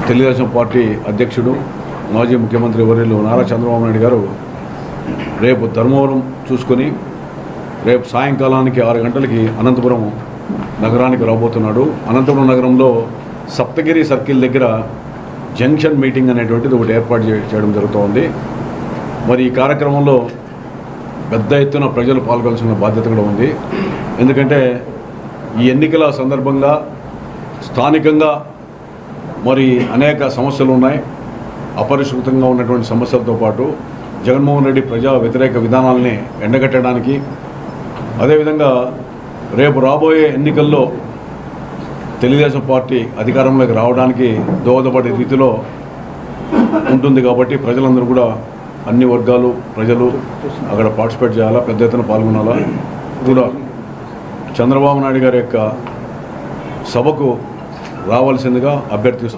Telugu Desam party అధ్యక్షుడు మాజీ ముఖ్యమంత్రి వర్యులు నారా చంద్రబాబు నాయుడు గారు రేపు ధర్మవరం చూసుకొని రేపు సాయంకాలానికి 6 గంటలకి అనంతపురం నగరానికి రాబోతున్నాడు. అనంతపురం నగరంలో సప్తగిరి సర్కిల్ దగ్గర జంక్షన్ మీటింగ్ అనేటువంటిది ఒకటి ఏర్పాటు చేయడం జరుగుతోంది. మరి ఈ కార్యక్రమంలో పెద్ద ఎత్తున ప్రజలు పాల్గొనాల్సిన బాధ్యత కూడా ఉంది. ఎందుకంటే ఈ ఎన్నికల సందర్భంగా స్థానికంగా మరి అనేక సమస్యలు ఉన్నాయి. అపరిష్కృతంగా ఉన్నటువంటి సమస్యలతో పాటు జగన్మోహన్ రెడ్డి ప్రజా వ్యతిరేక విధానాలని ఎండగట్టడానికి, అదేవిధంగా రేపు రాబోయే ఎన్నికల్లో తెలుగుదేశం పార్టీ అధికారంలోకి రావడానికి దోహదపడే రీతిలో ఉంటుంది. కాబట్టి ప్రజలందరూ కూడా అన్ని వర్గాలు ప్రజలు అక్కడ పార్టిసిపేట్ చేయాలా, పెద్ద ఎత్తున పాల్గొనాలా. కూడా చంద్రబాబు నాయుడు గారి యొక్క సభకు రావాల్సిందిగా అభ్యర్థిస్తున్నాను.